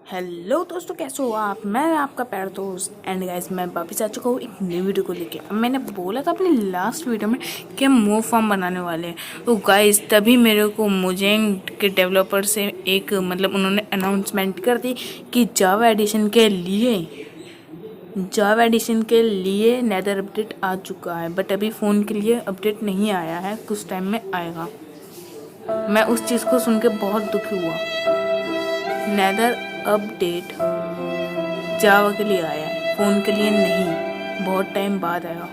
Hello दोस्तों, कैसे हो आप। मैं आपका प्यारा दोस्त एंड गाइस, मैं वापस आ चुका हूँ एक नई वीडियो को लेके। अब मैंने बोला था अपनी लास्ट वीडियो में कि हम मूव फॉर्म बनाने वाले हैं, तो गाइस तभी मेरे को मोजेंग के डेवलपर से एक उन्होंने अनाउंसमेंट कर दी कि जावा एडिशन के लिए नेदर अपडेट आ चुका है। बट अभी फ़ोन के लिए अपडेट नहीं आया है, कुछ टाइम में आएगा। मैं उस चीज़ को सुन के बहुत दुखी हुआ। नेदर अपडेट जावा के लिए आया है, फ़ोन के लिए नहीं, बहुत टाइम बाद आया।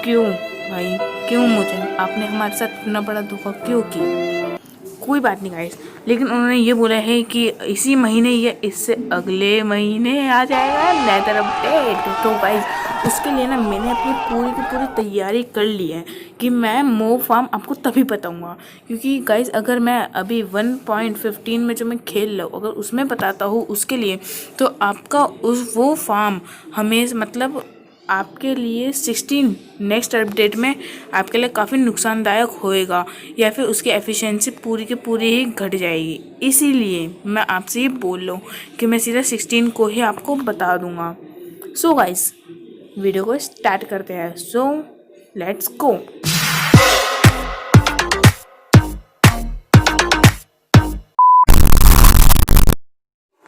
क्यों भाई, क्यों मुझे आपने हमारे साथ इतना बड़ा धोखा क्यों किया। कोई बात नहीं गाइस, लेकिन उन्होंने ये बोला है कि इसी महीने या इससे अगले महीने आ जाएगा नेदर अपडेट। तो गाइस उसके लिए ना मैंने अपनी पूरी की पूरी तैयारी कर ली है कि मैं मोब फार्म आपको तभी बताऊंगा। क्योंकि गाइस अगर मैं अभी 1.15 में जो मैं खेल रहा हूँ अगर उसमें बताता हूँ उसके लिए, तो आपका वो फार्म हमें आपके लिए 16 नेक्स्ट अपडेट में आपके लिए काफ़ी नुकसानदायक होएगा, या फिर उसकी एफिशिएंसी पूरी की पूरी ही घट जाएगी। इसीलिए मैं आपसे ये बोल रहा हूँ कि मैं सीधा 16 को ही आपको बता दूंगा। सो गाइस वीडियो को स्टार्ट करते हैं। So let's go.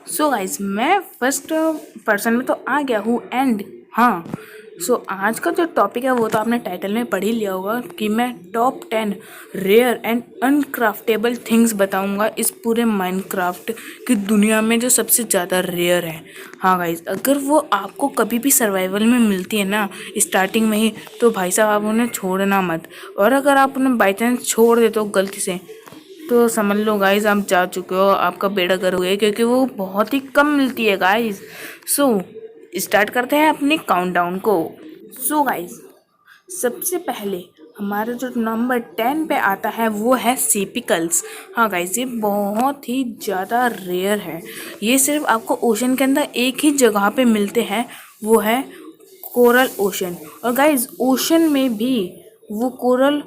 So guys मैं फर्स्ट पर्सन में तो आ गया हूँ एंड हाँ, आज का जो टॉपिक है वो तो आपने टाइटल में पढ़ ही लिया होगा कि मैं टॉप 10 रेयर एंड अनक्राफ्टेबल थिंग्स बताऊंगा इस पूरे माइनक्राफ्ट की दुनिया में जो सबसे ज़्यादा रेयर है। हाँ गाइस, अगर वो आपको कभी भी सर्वाइवल में मिलती है ना स्टार्टिंग में ही, तो भाई साहब आप उन्हें छोड़ना मत। और अगर आप उन्हें बाई चांस छोड़ देते हो गलती से, तो समझ लो गाइस आप जा चुके हो, आपका बेड़ा गर्क हो गया, क्योंकि वो बहुत ही कम मिलती है गाइस। सो स्टार्ट करते हैं अपनी काउंटडाउन को। सो गाइस सबसे पहले हमारा जो नंबर 10 पे आता है वो है सीपिकल्स। हाँ गाइस, ये बहुत ही ज़्यादा रेयर है। ये सिर्फ आपको ओशन के अंदर एक ही जगह पे मिलते हैं, वो है कोरल ओशन। और गाइस ओशन में भी वो कोरल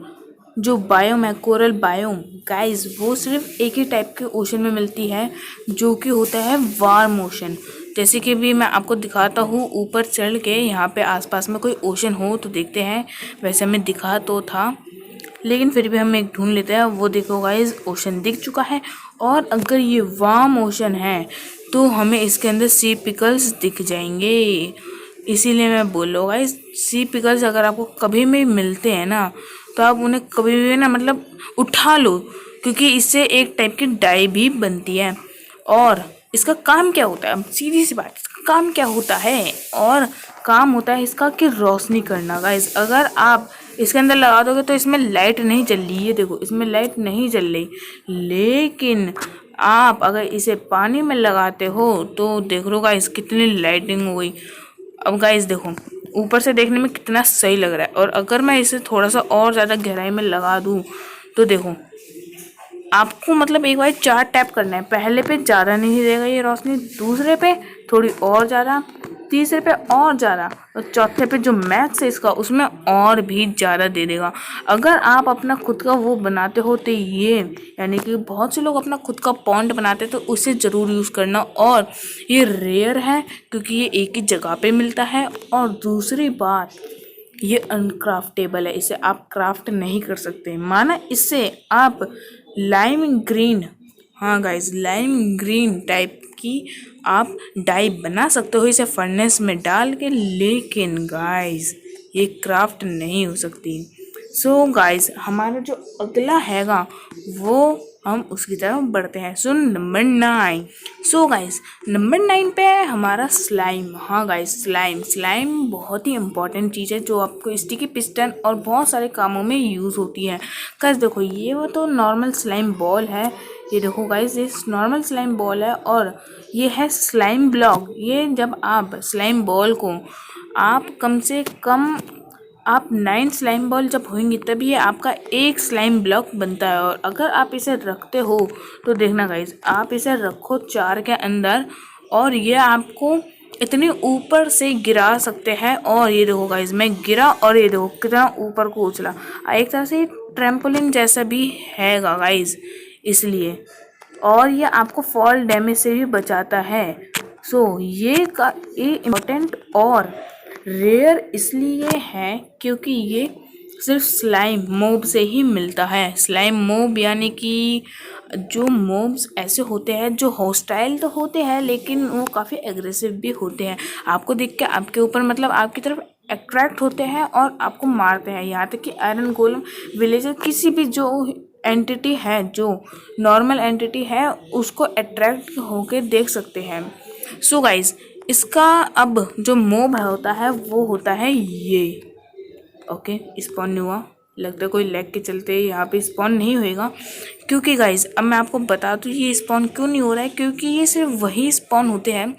जो बायोम है, कोरल बायोम गाइस, वो सिर्फ एक ही टाइप के ओशन में मिलती है जो कि होता है वार्म ओशन। जैसे कि भी मैं आपको दिखाता हूँ ऊपर चढ़ के, यहाँ पे आसपास में कोई ओशन हो तो देखते हैं। वैसे हमें दिखा तो था लेकिन फिर भी हम एक ढूंढ लेते हैं। वो देखो गाइस ओशन दिख चुका है, और अगर ये वार्म ओशन है तो हमें इसके अंदर सी पिकल्स दिख जाएंगे। इसीलिए मैं बोल रहा हूँ गाइस, सी पिकल्स अगर आपको कभी भी मिलते हैं ना, तो आप उन्हें कभी भी ना उठा लो, क्योंकि इससे एक टाइप की डाई भी बनती है। और इसका काम क्या होता है, अब सीधी सी बात, इसका काम क्या होता है, और काम होता है इसका कि रोशनी करना। गाइस अगर आप इसके अंदर लगा दोगे तो इसमें लाइट नहीं जल रही है, देखो इसमें लाइट नहीं जल रही, लेकिन आप अगर इसे पानी में लगाते हो तो देख लो गाइस कितनी लाइटिंग हो गई। अब गाइस देखो ऊपर से देखने में कितना सही लग रहा है, और अगर मैं इसे थोड़ा सा और ज़्यादा गहराई में लगा दूँ तो देखो आपको एक बार 4 टैप करना है। पहले पे ज़्यादा नहीं देगा ये रोशनी, दूसरे पे थोड़ी और ज़्यादा, तीसरे पे और ज़्यादा, और चौथे पे जो मैक्स है इसका उसमें और भी ज़्यादा दे देगा। अगर आप अपना खुद का वो बनाते हो तो ये, यानी कि बहुत से लोग अपना खुद का पॉन्ड बनाते हैं, तो उसे ज़रूर यूज़ करना। और ये रेयर है क्योंकि ये एक ही जगह पे मिलता है, और दूसरी बात ये अनक्राफ्टेबल है, इसे आप क्राफ्ट नहीं कर सकते। माना इससे आप लाइम ग्रीन, हाँ गाइस लाइम ग्रीन टाइप की आप डाई बना सकते हो इसे फर्नेस में डाल के, लेकिन गाइस ये क्राफ्ट नहीं हो सकती। सो गाइस हमारा जो अगला हैगा वो हम उसकी तरफ बढ़ते हैं। So number 9। So guys number 9 पे है हमारा स्लाइम। हाँ गाइस स्लाइम बहुत ही इंपॉर्टेंट चीज़ है जो आपको स्टिकी पिस्टन और बहुत सारे कामों में यूज़ होती है। गाइस देखो ये वो तो नॉर्मल स्लाइम बॉल है, ये देखो गाइस ये नॉर्मल स्लाइम बॉल है, और ये है स्लाइम ब्लॉक। ये जब आप स्लाइम बॉल को आप कम से कम आप 9 स्लाइम बॉल जब होंगी तब ये आपका एक स्लाइम ब्लॉक बनता है। और अगर आप इसे रखते हो तो देखना गाइस, आप इसे रखो 4 के अंदर और ये आपको इतने ऊपर से गिरा सकते हैं। और ये देखो गाइस मैं गिरा और ये देखो कितना ऊपर को उछला, एक तरह से ट्रैम्पोलिन जैसा भी हैगा गाइस। इसलिए और ये आपको फॉल डैमेज से भी बचाता है। सो ये इम्पोर्टेंट और रेयर इसलिए है क्योंकि ये सिर्फ स्लाइम मोब से ही मिलता है। स्लाइम मोब यानी कि जो मोब्स ऐसे होते हैं जो हॉस्टाइल तो होते हैं लेकिन वो काफ़ी एग्रेसिव भी होते हैं। आपको देख के आपके ऊपर मतलब आपकी तरफ अट्रैक्ट होते हैं और आपको मारते हैं। यहाँ तक कि आयरन गोलम विलेजर किसी भी जो एंटिटी है, जो नॉर्मल एंटिटी है, उसको अट्रैक्ट होके देख सकते हैं। सो गाइज इसका अब जो मोब होता है वो होता है ये। ओके स्पॉन नहीं हुआ, लगता है कोई लैग के चलते यहाँ पे स्पॉन नहीं होएगा। क्योंकि गाइज अब मैं आपको बता दूँ ये स्पॉन क्यों नहीं हो रहा है, क्योंकि ये सिर्फ वही स्पॉन होते हैं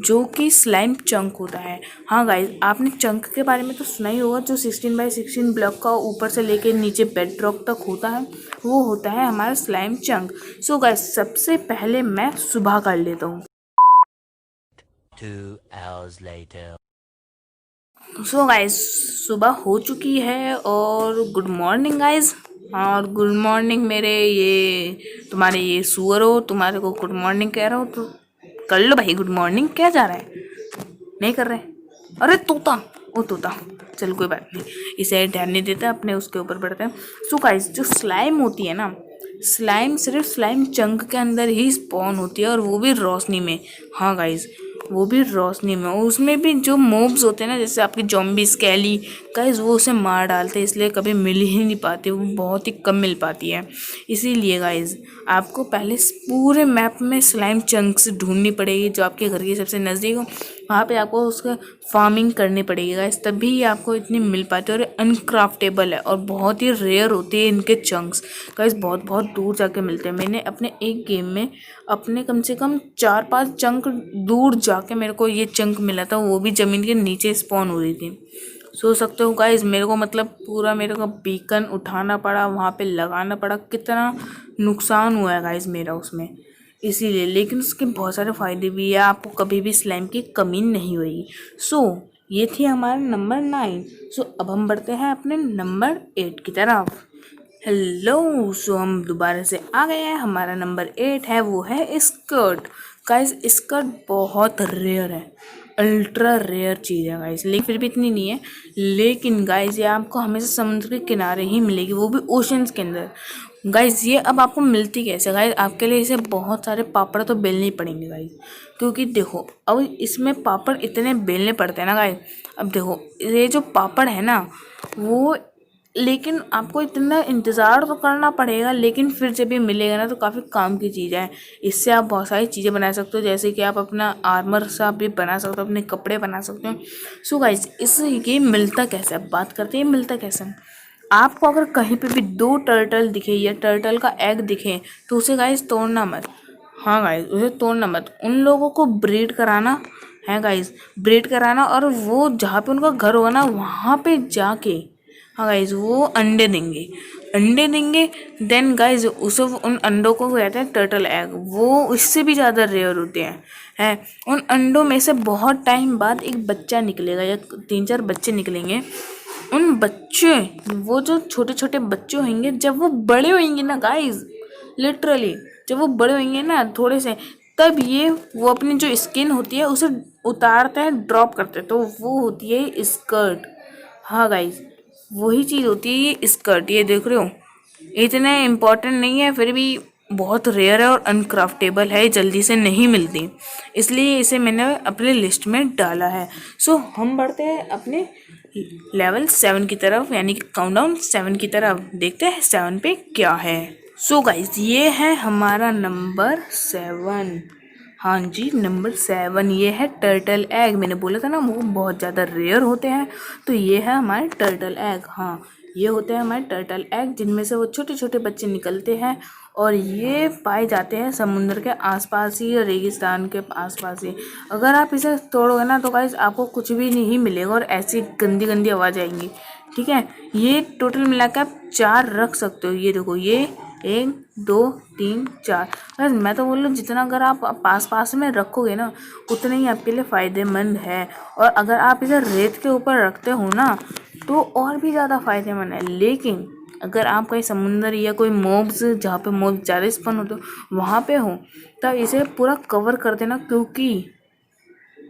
जो कि स्लाइम चंक होता है। हाँ गाइज आपने चंक के बारे में तो सुना ही होगा, जो 16x16 ब्लॉक का ऊपर से लेके नीचे बेड रॉक तक होता है, वो होता है हमारा स्लाइम चंक। सो गाइज सबसे पहले मैं सुबह कर लेता हूँ। 2 hours later. सो गाइज सुबह हो चुकी है और गुड मॉर्निंग गाइज। और गुड मॉर्निंग मेरे ये तुम्हारे ये सुअर हो, तुम्हारे को गुड मॉर्निंग कह रहा हो तो कर लो भाई गुड मॉर्निंग। क्या जा रहा है, नहीं कर रहे? अरे तोता, ओ तोता, चल कोई बात नहीं, इसे ध्यान नहीं देता, अपने उसके ऊपर बढ़ते हैं। सो गाइज जो स्लाइम होती है ना, स्लाइम सिर्फ स्लाइम चंक के अंदर ही स्पॉन होती है और वो भी रोशनी में। हाँ गाइज वो भी रोशनी में, और उसमें भी जो मोब्स होते हैं ना जैसे आपकी जॉम्बी स्केली गाइज वो उसे मार डालते हैं, इसलिए कभी मिल ही नहीं पाती, वो बहुत ही कम मिल पाती है। इसीलिए गाइज आपको पहले पूरे मैप में स्लाइम चंक्स ढूंढनी पड़ेगी, जो आपके घर के सबसे नज़दीक हो वहाँ पे आपको उसका फार्मिंग करनी पड़ेगी गाइस, तभी आपको इतनी मिल पाती है। और अनक्राफ्टेबल है और बहुत ही रेयर होती है इनके चंक्स गाइस, बहुत बहुत दूर जाके मिलते हैं। मैंने अपने एक गेम में अपने कम से कम 4-5 चंक दूर जाके मेरे को ये चंक मिला था, वो भी ज़मीन के नीचे स्पॉन हो रही थी। सोच सकते हो गाइस मेरे को मतलब पूरा मेरे को बीकन उठाना पड़ा, वहाँ पे लगाना पड़ा, कितना नुकसान हुआ है गाइस मेरा उसमें। इसीलिए लेकिन उसके बहुत सारे फ़ायदे भी है, आपको कभी भी स्लाइम की कमी नहीं होगी। सो ये थी हमारा नंबर 9। सो अब हम बढ़ते हैं अपने नंबर 8 की तरफ। हेलो, सो हम दोबारा से आ गए हैं। हमारा नंबर 8 है वो है स्कर्ट। गाइस स्कर्ट बहुत रेयर है, अल्ट्रा रेयर चीज़ है गाइस, लेकिन फिर भी इतनी नहीं है। लेकिन गाइस ये आपको हमेशा समुद्र के किनारे ही मिलेगी, वो भी ओशंस के अंदर। गाइस ये अब आपको मिलती कैसे गाइस, आपके लिए इसे बहुत सारे पापड़ तो बेलने ही पड़ेंगे गाइस, क्योंकि देखो अब इसमें पापड़ इतने बेलने पड़ते हैं ना गाइस। अब देखो ये जो पापड़ है ना वो, लेकिन आपको इतना इंतज़ार तो करना पड़ेगा, लेकिन फिर जब ये मिलेगा ना तो काफ़ी काम की चीज़ है। इससे आप बहुत सारी चीज़ें बना सकते हो, जैसे कि आप अपना आर्मर सा भी बना सकते हो, अपने कपड़े बना सकते हो। सो गाइस ये मिलता कैसे, अब बात करते हैं मिलता कैसे। आपको अगर कहीं पे भी 2 टर्टल दिखे या टर्टल का एग दिखे तो उसे गाइस तोड़ना मत। हाँ गाइस उसे तोड़ना मत, उन लोगों को ब्रीड कराना है गाइस, ब्रीड कराना, और वो जहाँ पे उनका घर होगा ना वहाँ पे जाके हाँ गाइज वो अंडे देंगे। देन गाइज उसे उन अंडों को कहते हैं टर्टल एग, वो इससे भी ज़्यादा रेयर होते हैं। उन अंडों में से बहुत टाइम बाद एक बच्चा निकलेगा या 3-4 बच्चे निकलेंगे। उन बच्चे, वो जो छोटे छोटे बच्चे होंगे, जब वो बड़े होंगे ना गाइज, लिटरली जब वो बड़े होंगे ना थोड़े से, तब ये वो अपनी जो स्किन होती है उसे उतारते हैं, ड्रॉप करते हैं, तो वो होती है स्कर्ट। हाँ गाइज वही चीज़ होती है ये स्कर्ट, ये देख रहे हो इतने इम्पोर्टेंट नहीं है, फिर भी बहुत रेयर है और अनक्राफ्टेबल है, जल्दी से नहीं मिलती, इसलिए इसे मैंने अपने लिस्ट में डाला है। सो हम बढ़ते हैं अपने लेवल 7 की तरफ, यानी कि काउंटडाउन 7 की तरफ, देखते हैं 7 पे क्या है। सो गाइस ये है हमारा नंबर 7। हाँ जी नंबर 7 ये है टर्टल एग। मैंने बोला था ना वो बहुत ज़्यादा रेयर होते हैं, तो ये है हमारे टर्टल एग। हाँ ये होते हैं हमारे टर्टल एग, जिनमें से वो छोटे छोटे बच्चे निकलते हैं, और ये पाए जाते हैं समुद्र के आसपास ही, रेगिस्तान के आसपास ही। अगर आप इसे तोड़ोगे ना तो गाइस आपको कुछ भी नहीं मिलेगा और ऐसी गंदी गंदी आवाज़ आएंगी। ठीक है, ये टोटल मिलाकर आप 4 रख सकते हो। ये देखो ये 1 2 3 4, बस मैं तो बोल रहा हूँ जितना अगर आप पास पास में रखोगे ना उतना ही आपके लिए फ़ायदेमंद है। और अगर आप इसे रेत के ऊपर रखते हो ना तो और भी ज़्यादा फ़ायदेमंद है। लेकिन अगर आप कहीं समुंदर या कोई मॉब्स जहाँ पे मॉब ज़्यादा स्पन होते हो वहाँ पे हो तब इसे पूरा कवर कर देना, क्योंकि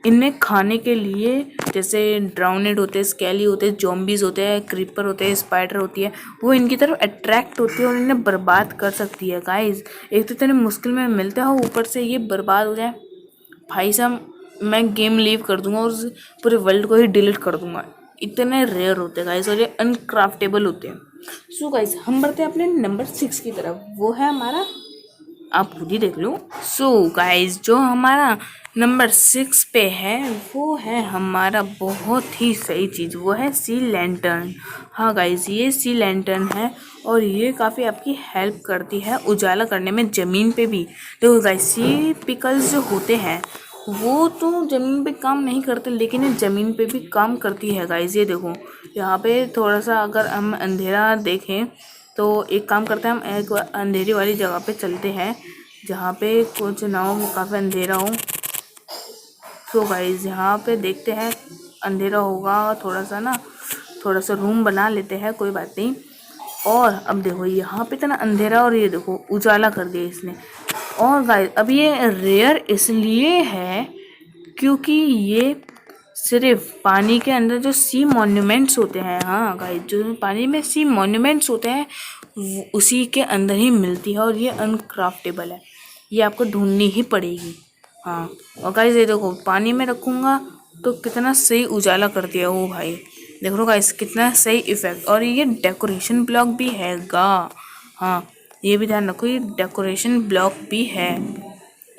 इन्हें खाने के लिए जैसे ड्राउनेड होते हैं, स्केली होते हैं, जॉम्बीज होते हैं, क्रीपर होते हैं, स्पाइडर होती है, वो इनकी तरफ अट्रैक्ट होती है और इन्हें बर्बाद कर सकती है गाइस। एक तो इतने मुश्किल में मिलते हो, ऊपर से ये बर्बाद हो जाए, भाई साहब मैं गेम लीव कर दूंगा और उस पूरे वर्ल्ड को ही डिलीट कर दूंगा। इतने रेयर होते हैं गाइस और ये अनक्राफ्टेबल होते हैं। सो गाइस हम बढ़ते हैं अपने नंबर 6 की तरफ, वो है हमारा, आप खुद ही देख लो। सो गाइस जो हमारा नंबर 6 पे है वो है हमारा बहुत ही सही चीज़, वो है सी लैंटर्न। हाँ गाइस ये सी लैंटर्न है और ये काफ़ी आपकी हेल्प करती है उजाला करने में ज़मीन पे भी। देखो गाइस सी पिकल्स जो होते हैं वो तो ज़मीन पे काम नहीं करते, लेकिन ये ज़मीन पे भी काम करती है गाइस। ये देखो यहाँ पे थोड़ा सा अगर हम अंधेरा देखें तो एक काम करते हैं, हम एक अंधेरी वाली जगह पे चलते हैं जहाँ पे कुछ ना हो, काफ़ी अंधेरा हो। तो गाइस यहाँ पे देखते हैं अंधेरा होगा थोड़ा सा ना, थोड़ा सा रूम बना लेते हैं, कोई बात नहीं। और अब देखो यहाँ पे इतना अंधेरा और ये देखो उजाला कर दिया इसने। और गाइस अब ये रेयर इसलिए है क्योंकि ये सिर्फ पानी के अंदर जो सी मॉन्यूमेंट्स होते हैं, हाँ गाइस जो पानी में सी मॉन्यूमेंट्स होते हैं उसी के अंदर ही मिलती है और ये अनक्राफ्टेबल है, ये आपको ढूंढनी ही पड़ेगी। हाँ और गाइस ये देखो पानी में रखूँगा तो कितना सही उजाला कर दिया वो भाई, देख लो गाइस कितना सही इफेक्ट। और ये डेकोरेशन ब्लॉक भी हैगा, हाँ ये भी ध्यान रखो ये डेकोरेशन ब्लॉक भी है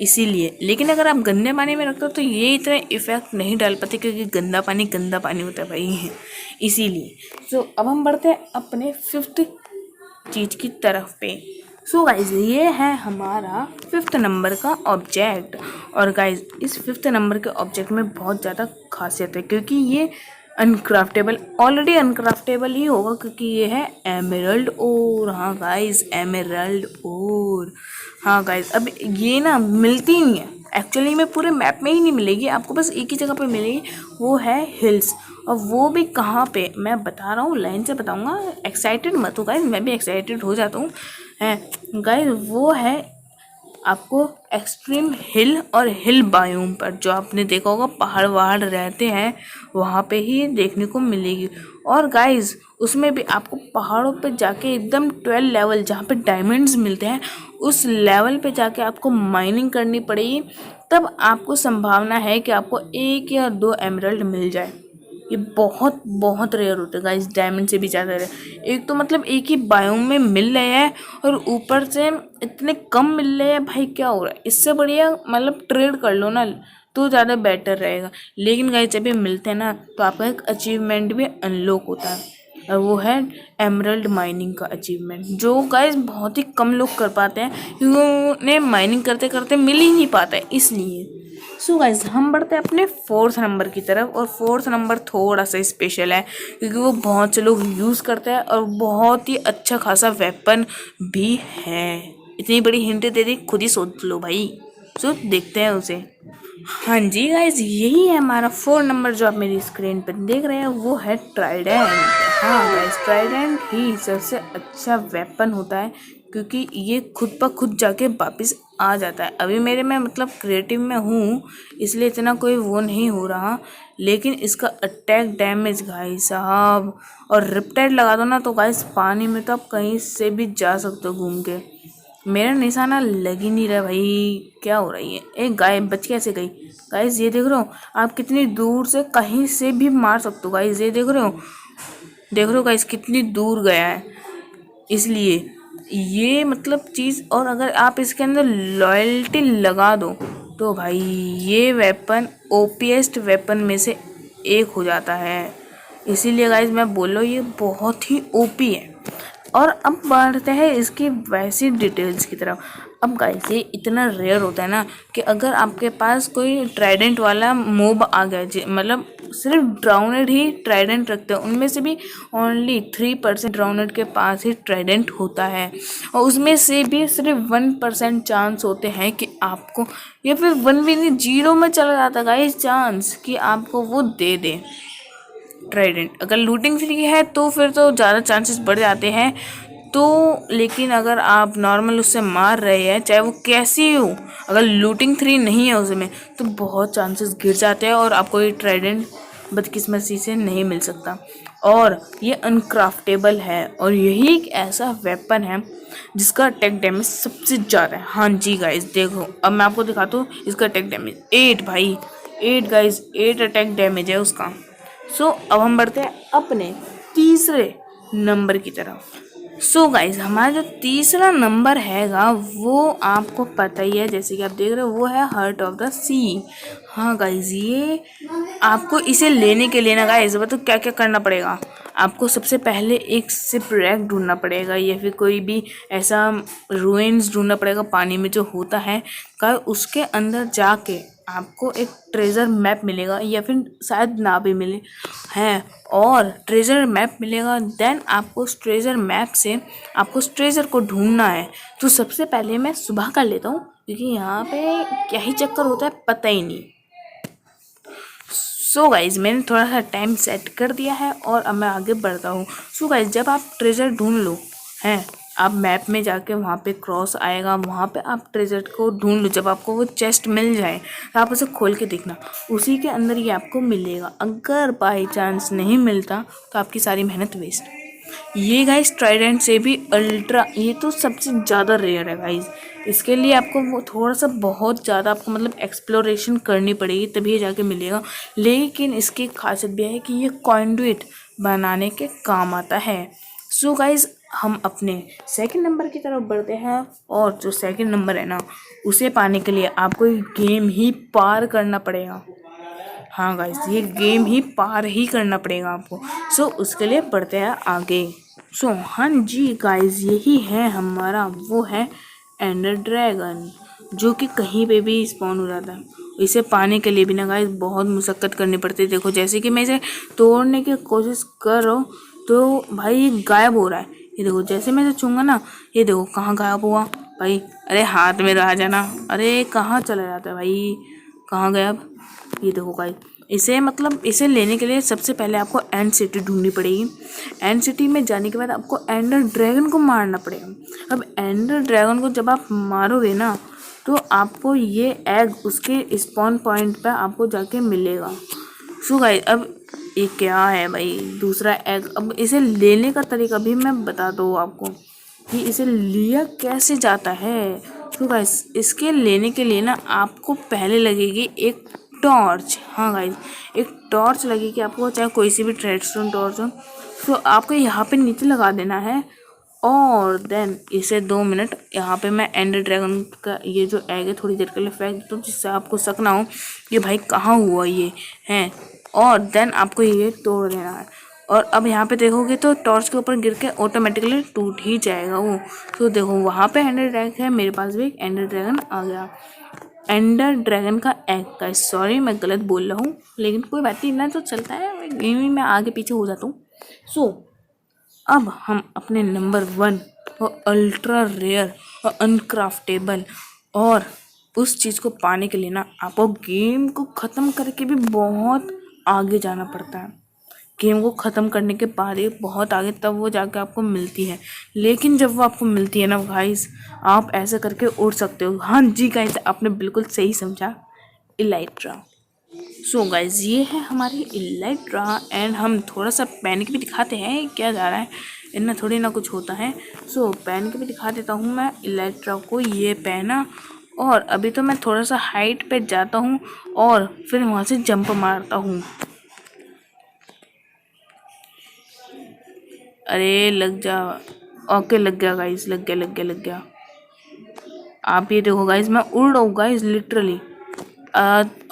इसीलिए। लेकिन अगर आप गंदे पानी में रखते हो तो ये इतना इफेक्ट नहीं डाल पाते क्योंकि गंदा पानी होता है भाई इसीलिए। सो अब हम बढ़ते हैं अपने 5th चीज़ की तरफ पे। सो गाइज ये है हमारा 5th नंबर का ऑब्जेक्ट। और गाइज इस 5th नंबर के ऑब्जेक्ट में बहुत ज़्यादा खासियत है क्योंकि ये अनक्राफ्टेबल, ऑलरेडी अनक्राफ्टेबल ही होगा क्योंकि ये है एमेरल्ड ओर। हाँ गाइज एमेरल्ड ओर, हाँ गाइज अब ये ना मिलती ही नहीं है एक्चुअली में, पूरे मैप में ही नहीं मिलेगी आपको, बस एक ही जगह पे मिलेगी, वो है हिल्स। और वो भी कहाँ पे मैं बता रहा हूँ, लाइन से बताऊँगा, एक्साइटेड मत हो गाइज, मैं भी एक्साइटेड हो जाता हूँ हैं गाइज। वो है आपको एक्सट्रीम हिल और हिल बायोम पर, जो आपने देखा होगा पहाड़ वहाड़ रहते हैं वहाँ पे ही देखने को मिलेगी। और गाइज उसमें भी आपको पहाड़ों पे जाके एकदम 12 लेवल जहाँ पे डायमंड्स मिलते हैं उस लेवल पे जाके आपको माइनिंग करनी पड़ेगी, तब आपको संभावना है कि आपको 1 या 2 एमरल्ड मिल जाए। ये बहुत बहुत रेयर होते हैं गाइस, डायमंड से भी ज़्यादा रेयर। एक तो मतलब एक ही बायोम में मिल रहे हैं और ऊपर से इतने कम मिल रहे हैं, भाई क्या हो रहा है। इससे बढ़िया मतलब ट्रेड कर लो ना तो ज़्यादा बेटर रहेगा। लेकिन गाइस जब ये मिलते हैं ना तो आपका एक अचीवमेंट भी अनलॉक होता है और वो है एमरल्ड माइनिंग का अचीवमेंट, जो गाइस बहुत ही कम लोग कर पाते हैं क्योंकि उन्हें माइनिंग करते करते मिल ही नहीं पाता है इसलिए। सो गाइस हम बढ़ते हैं अपने 4th नंबर की तरफ। और 4th नंबर थोड़ा सा स्पेशल है क्योंकि वो बहुत से लोग यूज़ करते हैं और बहुत ही अच्छा खासा वेपन भी है। इतनी बड़ी हिंट दे दी, खुद ही सोच लो भाई। सो देखते हैं उसे। हाँ जी गाइज यही है हमारा 4 नंबर जो आप मेरी स्क्रीन पर देख रहे हैं, वो है ट्राइडेंट। हाँ गाइज ट्राइडेंट ही सबसे अच्छा वेपन होता है क्योंकि ये खुद ब खुद जाके वापस आ जाता है। अभी मेरे में मतलब क्रिएटिव में हूँ इसलिए इतना कोई वो नहीं हो रहा, लेकिन इसका अटैक डैमेज भाई साहब, और रिपटाइड लगा दो ना तो गाइज पानी में तो आप कहीं से भी जा सकते हो घूम के। मेरा निशाना लग ही नहीं रहा भाई, क्या हो रही है। एक गाय बच कैसे गई गाइज, ये देख रहे हो आप कितनी दूर से कहीं से भी मार सकते हो गाइज, ये देख रहे हो गाइज कितनी दूर गया है। इसलिए ये मतलब चीज़, और अगर आप इसके अंदर लॉयल्टी लगा दो तो भाई ये वेपन ओपीएस्ट वेपन में से एक हो जाता है। इसीलिए गाइज मैं बोल रहा हूँ ये बहुत ही ओपी है। और अब बढ़ते हैं इसकी वैसी डिटेल्स की तरफ। अब गाइस ये इतना रेयर होता है ना कि अगर आपके पास कोई ट्राइडेंट वाला मोब आ गया, मतलब सिर्फ ड्राउनेड ही ट्राइडेंट रखते हैं, उनमें से भी ओनली 3% ड्राउनेड के पास ही ट्राइडेंट होता है और उसमें से भी सिर्फ 1% चांस होते हैं कि आपको, या फिर 1 भी नहीं 0 में चला जाता गाइस चांस कि आपको वो दे दे। ट्राइडेंट। अगर लूटिंग 3 है तो फिर तो ज़्यादा चांसेस बढ़ जाते हैं। तो लेकिन अगर आप नॉर्मल उससे मार रहे हैं, चाहे वो कैसी हो, अगर लूटिंग 3 नहीं है उसमें, तो बहुत चांसेस गिर जाते हैं और आपको ये ट्राइडेंट बदकिस्मती से नहीं मिल सकता। और ये अनक्राफ्टेबल है और यही एक ऐसा वेपन है जिसका अटैक डैमेज सबसे ज़्यादा है। हाँ जी गाइस, देखो अब मैं आपको दिखाता हूँ इसका अटैक डैमेज 8 भाई, 8 गाइस, 8 अटैक डैमेज है उसका। सो अब हम बढ़ते हैं अपने तीसरे नंबर की तरफ। सो गाइज हमारा जो तीसरा नंबर हैगा वो आपको पता ही है, जैसे कि आप देख रहे हो, वो है हार्ट ऑफ द सी। हाँ गाइज, ये आपको इसे लेने के लिए ना गाइज तो क्या क्या करना पड़ेगा। आपको सबसे पहले एक शिपरेक ढूंढना पड़ेगा या फिर कोई भी ऐसा रुइंस ढूंढना पड़ेगा पानी में जो होता है का, उसके अंदर जाके आपको एक ट्रेजर मैप मिलेगा या फिर शायद ना भी मिले हैं, और ट्रेजर मैप मिलेगा। देन आपको उस ट्रेजर मैप से आपको उस ट्रेजर को ढूंढना है। तो सबसे पहले मैं सुबह कर लेता हूँ क्योंकि यहाँ पे क्या ही चक्कर होता है पता ही नहीं। सो गाइज मैंने थोड़ा सा टाइम सेट कर दिया है और अब मैं आगे बढ़ता हूँ। सो गाइज जब आप ट्रेजर ढूंढ लो हैं, आप मैप में जाके वहाँ पे क्रॉस आएगा, वहाँ पे आप ट्रेजर को ढूंढ लो। जब आपको वो चेस्ट मिल जाए तो आप उसे खोल के देखना, उसी के अंदर ये आपको मिलेगा। अगर बाई चांस नहीं मिलता तो आपकी सारी मेहनत वेस्ट। ये गाइस ट्राइडेंट से भी अल्ट्रा, ये तो सबसे ज़्यादा रेयर है गाइस। इसके लिए आपको वो थोड़ा सा बहुत ज़्यादा आपको मतलब एक्सप्लोरेशन करनी पड़ेगी तभी ये जाके मिलेगा। लेकिन इसकी खासियत भी है कि ये कॉन्डुइट बनाने के काम आता है। सो गाइस हम अपने सेकंड नंबर की तरफ बढ़ते हैं और जो सेकंड नंबर है ना, उसे पाने के लिए आपको गेम ही पार करना पड़ेगा। हाँ गाइस, ये गेम ही पार ही करना पड़ेगा आपको। सो उसके लिए बढ़ते हैं आगे। सो हाँ जी गाइस, यही है हमारा, वो है एंडर ड्रैगन, जो कि कहीं पे भी स्पॉन हो जाता है। इसे पाने के लिए भी ना गाइस बहुत मुशक्कत करनी पड़ती है। देखो जैसे कि मैं इसे तोड़ने की कोशिश कर रहा हूँ तो भाई ये गायब हो रहा है। ये देखो जैसे मैं इसे छूँगा ना, ये देखो कहाँ गायब हुआ भाई। अरे हाथ में रह जाना, अरे कहाँ चला जाता है भाई, कहाँ गया अब। ये देखो गाइस, इसे मतलब इसे लेने के लिए सबसे पहले आपको एंड सिटी ढूंढनी पड़ेगी। एंड सिटी में जाने के बाद आपको एंडर ड्रैगन को मारना पड़ेगा। अब एंडर ड्रैगन को जब आप मारोगे ना तो आपको ये एग उसके स्पॉन पॉइंट पे आपको जाके मिलेगा। सो गाइस अब ये क्या है भाई, दूसरा एग। अब इसे लेने का तरीका भी मैं बता दूँ आपको कि इसे लिया कैसे जाता है। तो गाइस इसके लेने के लिए ना आपको पहले लगेगी एक टॉर्च। हाँ गाइस, एक टॉर्च लगेगी आपको, चाहे कोई सी भी रेडस्टोन टॉर्च हो। तो आपको यहाँ पे नीचे लगा देना है और देन इसे 2 मिनट यहाँ पे मैं एंडर ड्रैगन का ये जो एग है थोड़ी देर के लिए फेंक देता हूँ, जिससे आपको शक ना हो कि भाई कहाँ हुआ ये है। और देन आपको ये तोड़ देना है। और अब यहाँ पे देखोगे तो टॉर्च के ऊपर गिर के ऑटोमेटिकली टूट ही जाएगा वो। तो देखो वहाँ पे एंडर ड्रैगन है, मेरे पास भी एक एंडर ड्रैगन आ गया। एंडर ड्रैगन का एग का, सॉरी मैं गलत बोल रहा हूँ, लेकिन कोई बात नहीं, इतना तो चलता है, गेमिंग में आगे पीछे हो जाता हूँ। सो अब हम अपने नंबर 1 और अल्ट्रा रेयर और अनक्राफ्टेबल और उस चीज़ को पाने के लिए ना आपको गेम को ख़त्म करके भी बहुत आगे जाना पड़ता है। गेम को ख़त्म करने के बाद ये बहुत आगे तब वो जाकर आपको मिलती है। लेकिन जब वो आपको मिलती है ना गाइस, आप ऐसे करके उड़ सकते हो। हाँ जी गाइस, आपने बिल्कुल सही समझा, इलाइट्रा। सो गाइस ये है हमारी इलाइट्रा एंड हम थोड़ा सा पहन के भी दिखाते हैं क्या जा रहा है, इनमें थोड़ी ना कुछ होता है। सो पहन के भी दिखा देता हूँ मैं इलाइट्रा को। ये पहना और अभी तो मैं थोड़ा सा हाइट पे जाता हूँ और फिर वहाँ से जंप मारता हूँ। अरे लग जा, ओके लग गया गाइस, लग गया। आप ये देखो गाइस, मैं उड़ रहा हूँ गाइस लिटरली।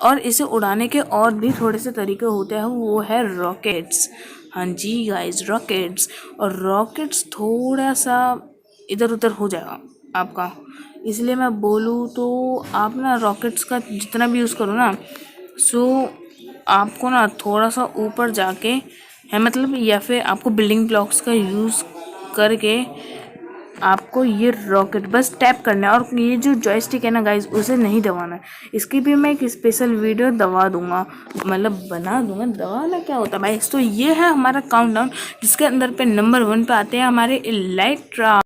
और इसे उड़ाने के और भी थोड़े से तरीके होते हैं, वो है रॉकेट्स। हाँ जी गाइस, रॉकेट्स। और रॉकेट्स थोड़ा सा इधर उधर हो जाएगा आपका, इसलिए मैं बोलूँ तो आप ना रॉकेट्स का जितना भी यूज़ करो ना, सो आपको ना थोड़ा सा ऊपर जाके है मतलब, या फिर आपको बिल्डिंग ब्लॉक्स का यूज़ करके आपको ये रॉकेट बस टैप करना है और ये जो जॉयस्टिक है ना गाइज उसे नहीं दबाना है। इसकी भी मैं एक स्पेशल वीडियो दबा दूंगा, मतलब बना दूंगा। दबाना क्या होता है भाई। तो ये है हमारा काउंटडाउन जिसके अंदर पे नंबर 1 पे आते हैं हमारे इलेक्ट्रा।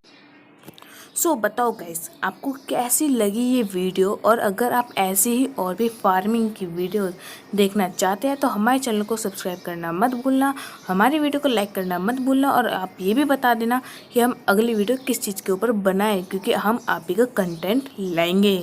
सो बताओ गाइस आपको कैसी लगी ये वीडियो, और अगर आप ऐसे ही और भी फार्मिंग की वीडियो देखना चाहते हैं तो हमारे चैनल को सब्सक्राइब करना मत भूलना, हमारी वीडियो को लाइक करना मत भूलना, और आप ये भी बता देना कि हम अगली वीडियो किस चीज़ के ऊपर बनाएं, क्योंकि हम आप ही का कंटेंट लाएंगे।